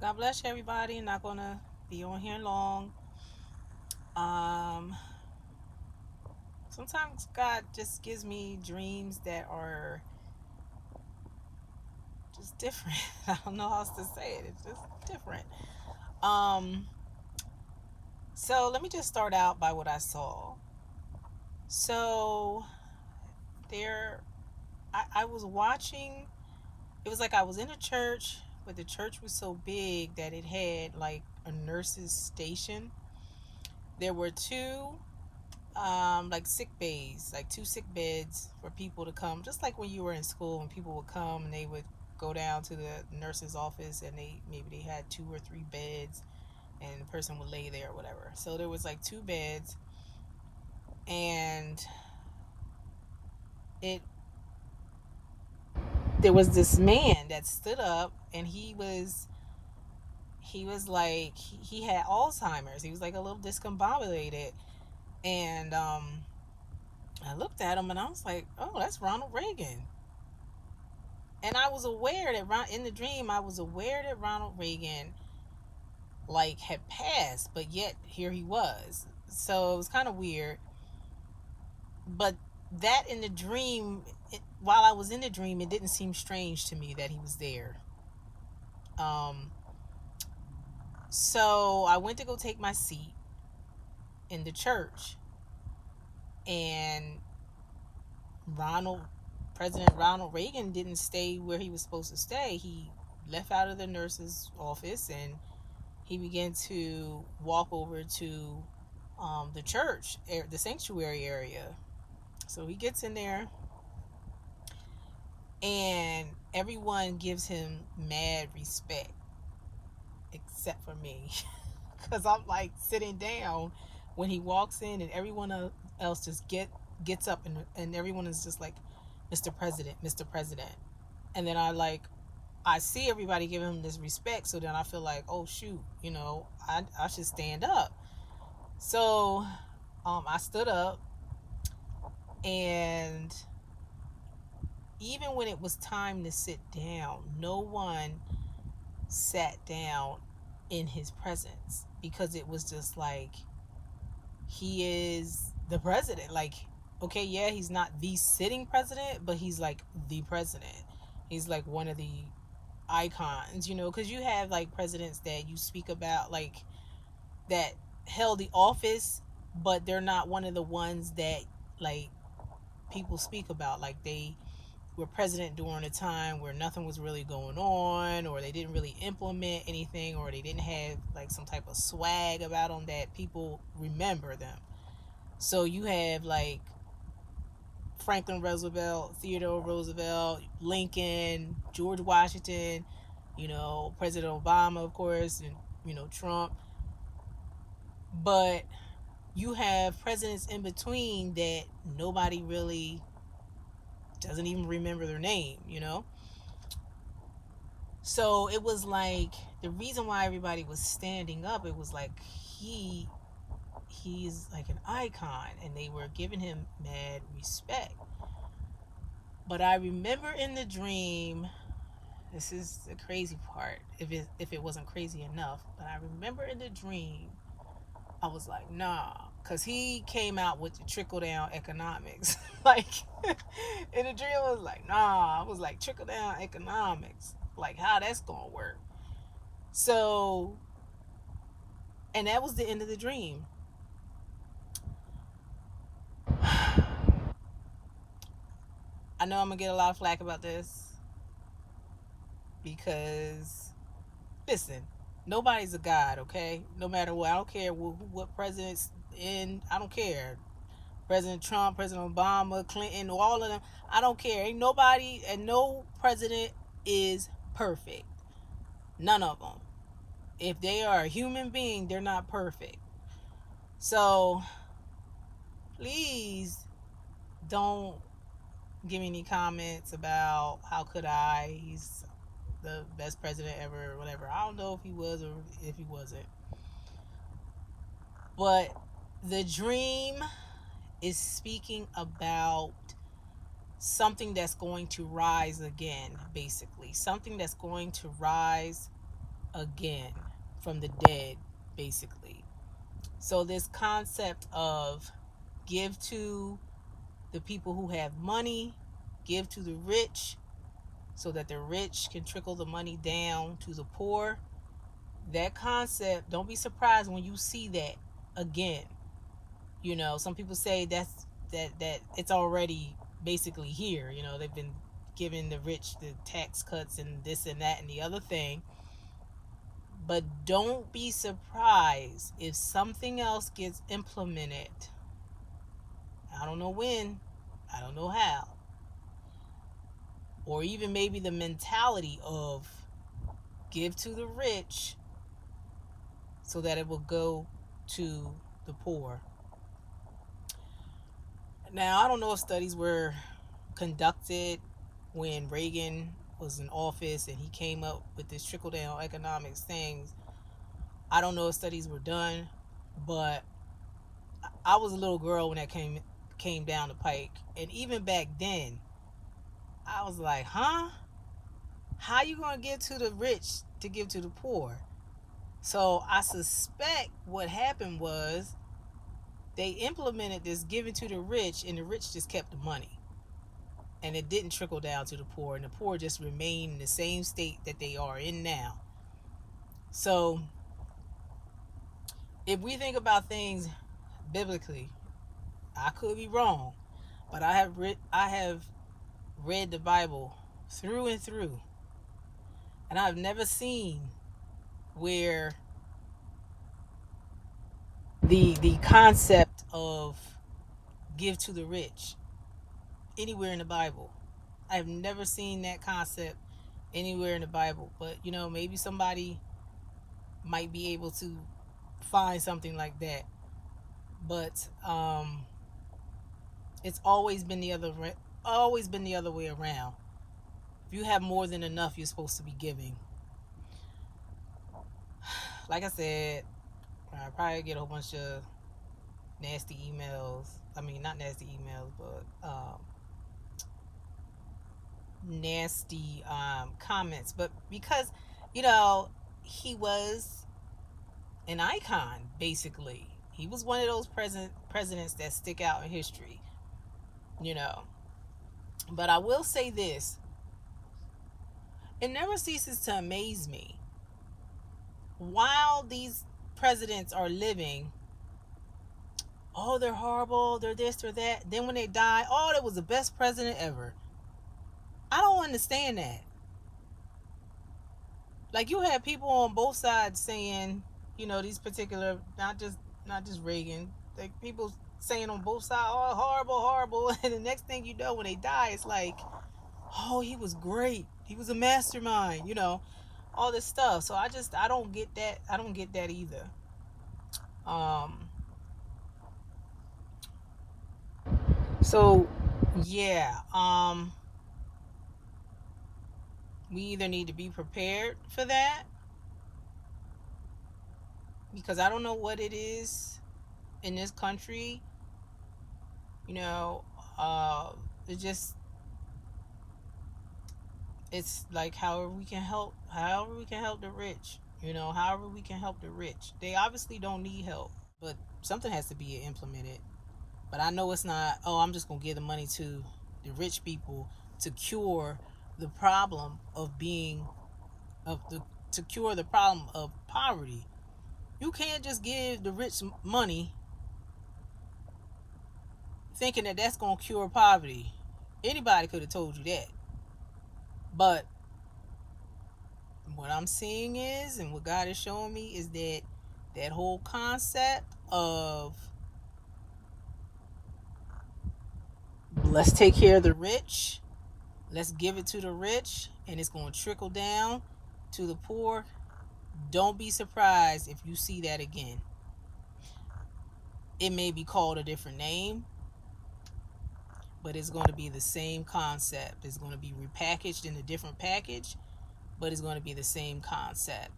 God bless you, everybody. Not gonna be on here long. Um, Sometimes God just gives me dreams that are just different. I don't know how else to say it. It's just different. Um, so let me just start out by what I saw. So there, I was watching. It was like I was in a church, but the church was so big that it had like a nurse's station. There were two like sick bays, like two sick beds for people to come, just like when you were in school, when people would come and they would go down to the nurse's office and they had two or three beds and the person would lay there or whatever. So there was like two beds, and it there was this man that stood up, and he was like he had Alzheimer's. He was like a little discombobulated, and I looked at him and I was like, oh, that's Ronald Reagan. And I was aware that in the dream, I was aware that Ronald Reagan like had passed, but yet here he was. So it was kind of weird. But that in the dream, while I was in the dream, it didn't seem strange to me that he was there. Um, so I went to go take my seat in the church, and Ronald, President Ronald Reagan didn't stay where he was supposed to stay. He left out of the nurse's office and he began to walk over to the church, the sanctuary area. So he gets in there, and everyone gives him mad respect except for me, because I'm like sitting down when he walks in, and everyone else just gets up, and everyone is just like, Mr. President, Mr. President. And then I see everybody giving him this respect, so then I feel like, oh shoot, I should stand up. So I stood up, and even when it was time to sit down, no one sat down in his presence, because it was just like, he is the president. Like, okay, yeah, he's not the sitting president, but he's like the president. He's like one of the icons, because you have like presidents that you speak about, like that held the office, but they're not one of the ones that like people speak about. Like, they were president during a time where nothing was really going on, or they didn't really implement anything, or they didn't have like some type of swag about them that people remember them. So you have like Franklin Roosevelt, Theodore Roosevelt, Lincoln, George Washington, President Obama, of course, and Trump. But you have presidents in between that nobody really doesn't even remember their name. So it was like, the reason why everybody was standing up, it was like he's like an icon, and they were giving him mad respect. But I remember in the dream, this is the crazy part, if it wasn't crazy enough, but I remember in the dream, I was like, nah, because he came out with the trickle down economics. Like, in the dream, I was like, nah, I was like, trickle down economics, like how that's gonna work. So, and that was the end of the dream. I know I'm gonna get a lot of flack about this, because listen, nobody's a god, okay? No matter what, I don't care what president's in, I don't care. President Trump, President Obama, Clinton, all of them, I don't care. Ain't nobody and no president is perfect. None of them. If they are a human being, they're not perfect. So please don't give me any comments about how could I. He's the best president ever, or whatever. I don't know if he was or if he wasn't. But the dream is speaking about something that's going to rise again, basically. Something that's going to rise again from the dead, basically. So, this concept of give to the people who have money, give to the rich, so that the rich can trickle the money down to the poor. That concept, don't be surprised when you see that again. Some people say that it's already basically here. They've been giving the rich the tax cuts and this and that and the other thing. But don't be surprised if something else gets implemented. I don't know when, I don't know how. Or even maybe the mentality of give to the rich so that it will go to the poor. Now, I don't know if studies were conducted when Reagan was in office and he came up with this trickle down economics things. I don't know if studies were done, but I was a little girl when that came down the pike, and even back then, I was like, "Huh? How you gonna give to the rich to give to the poor?" So I suspect what happened was they implemented this giving to the rich, and the rich just kept the money, and it didn't trickle down to the poor, and the poor just remained in the same state that they are in now. So if we think about things biblically, I could be wrong, but I have read the Bible through and through, and I've never seen where the concept of give to the rich anywhere in the Bible. I've never seen that concept anywhere in the Bible, but maybe somebody might be able to find something like that. But it's always been the other way around. If you have more than enough, you're supposed to be giving. Like I said, I probably get a whole bunch of nasty emails. I mean, not nasty emails, but nasty comments. But because, he was an icon, basically. He was one of those presidents that stick out in history, you know. But I will say this, it never ceases to amaze me. While these presidents are living, oh, they're horrible, they're this, they're that. Then when they die, oh, that was the best president ever. I don't understand that. Like, you have people on both sides saying, these particular, not just Reagan, like people saying on both sides, oh, horrible, horrible. And the next thing you know, when they die, it's like, oh, he was great, he was a mastermind, all this stuff. So I don't get that. I don't get that either. um so yeah, we either need to be prepared for that, because I don't know what it is in this country, you know uh it just it's like however we can help the rich, however we can help the rich. They obviously don't need help, but something has to be implemented. But I know it's not, oh, I'm just gonna give the money to the rich people to cure the problem of being of the to cure the problem of poverty. You can't just give the rich money thinking that that's gonna cure poverty. Anybody could have told you that. But what I'm seeing is, and what God is showing me, is that that whole concept of let's take care of the rich, let's give it to the rich, and it's going to trickle down to the poor. Don't be surprised if you see that again. It may be called a different name, but it's going to be the same concept. It's going to be repackaged in a different package, but it's going to be the same concept.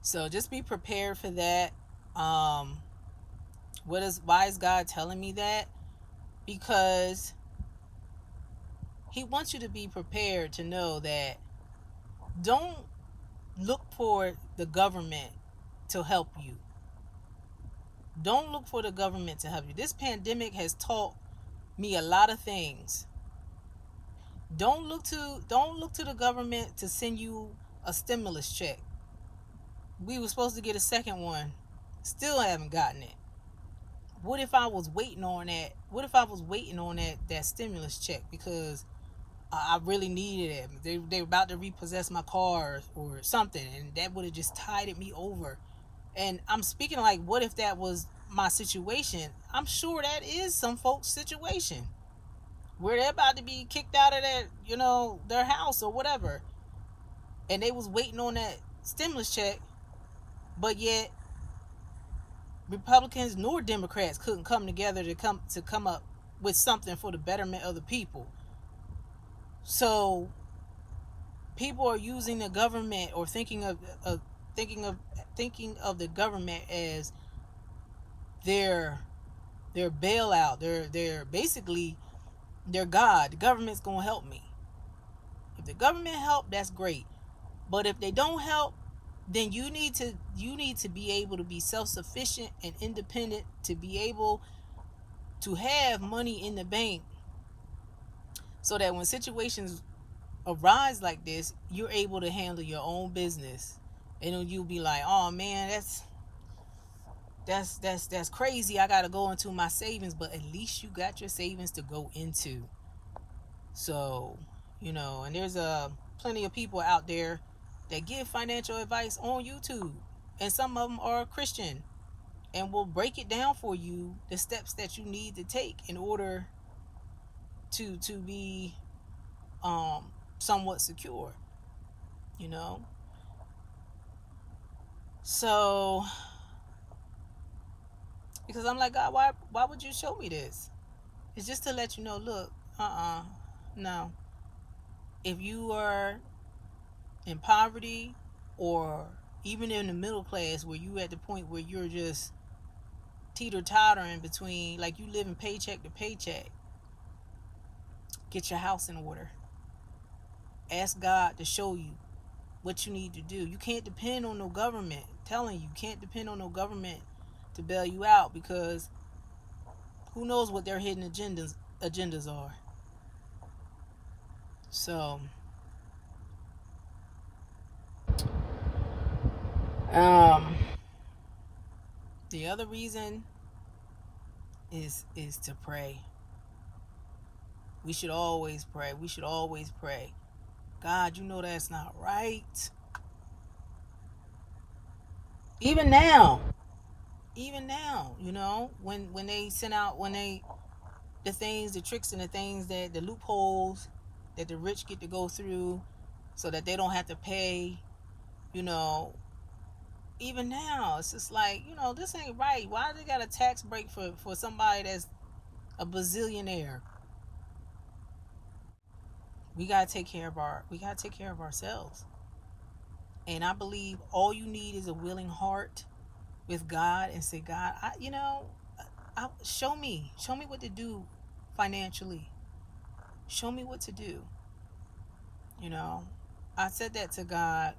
So just be prepared for that. Um, why is God telling me that? Because He wants you to be prepared to know that don't look for the government to help you. Don't look for the government to help you. This pandemic has taught me a lot of things. Don't look to the government to send you a stimulus check. We were supposed to get a second one. Still haven't gotten it. What if I was waiting on that? What if I was waiting on that stimulus check because I really needed it? They were about to repossess my car or something, and that would have just tided me over. And I'm speaking like, what if that was my situation? I'm sure that is some folks' situation where they're about to be kicked out of their house or whatever, and they was waiting on that stimulus check, but yet Republicans nor Democrats couldn't come together to come up with something for the betterment of the people. So people are using the government or thinking of thinking of the government as their their bailout. They're basically their God. The government's gonna help me. If the government help, that's great. But if they don't help, then you need to be able to be self-sufficient and independent, to be able to have money in the bank, so that when situations arise like this, you're able to handle your own business. And you'll be like, oh man, that's crazy. I gotta go into my savings, but at least you got your savings to go into. So, and there's plenty of people out there that give financial advice on YouTube, and some of them are Christian and will break it down for you, the steps that you need to take in order to be somewhat secure, you know. So, because I'm like, God, why would you show me this? It's just to let you know, look, no. If you are in poverty, or even in the middle class, where you at the point where you're just teeter-tottering between, like, you living paycheck to paycheck, get your house in order. Ask God to show you what you need to do. You can't depend on no government. I'm telling you, can't depend on no government to bail you out, because who knows what their hidden agendas are. So, um, the other reason is to pray. We should always pray. We should always pray. God, you know that's not right. Even now, when they send out, the things, the tricks, and the things, that the loopholes that the rich get to go through so that they don't have to pay, you know, even now, it's just like, this ain't right. Why they got a tax break for somebody that's a bazillionaire? We gotta take care of ourselves. And I believe all you need is a willing heart with God, and say, God, show me what to do financially. Show me what to do. You know, I said that to God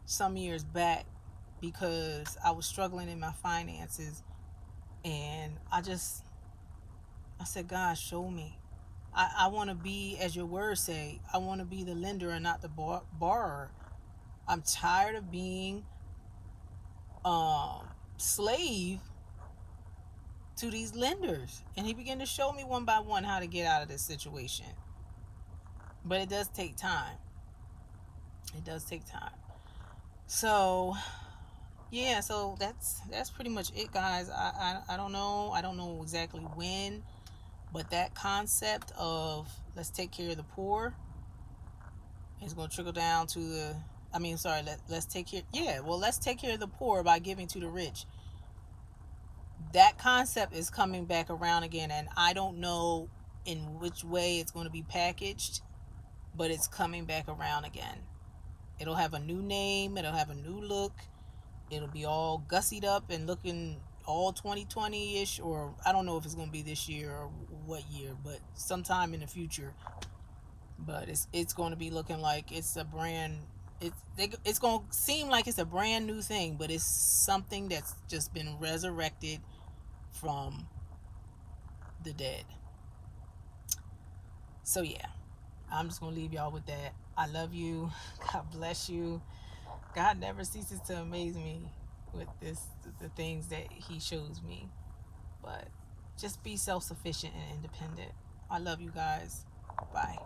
some years back because I was struggling in my finances, and I said, God, show me. I want to be, as your words say, I want to be the lender and not the borrower. I'm tired of being um slave to these lenders. And he began to show me one by one how to get out of this situation. But it does take time. It does take time. So yeah, so that's pretty much it, guys. I don't know. I don't know exactly when, but that concept of let's take care of the poor is going to trickle down to the. I mean, sorry. Let's take care. Yeah, well, let's take care of the poor by giving to the rich. That concept is coming back around again, and I don't know in which way it's going to be packaged, but it's coming back around again. It'll have a new name. It'll have a new look. It'll be all gussied up and looking all 2020-ish, or I don't know if it's going to be this year or what year, but sometime in the future. But it's going to be looking like it's a brand It's gonna seem like it's a brand new thing, but it's something that's just been resurrected from the dead. So yeah, I'm just gonna leave y'all with that. I love you. God bless you. God never ceases to amaze me with the things that He shows me. But just be self sufficient and independent. I love you guys. Bye.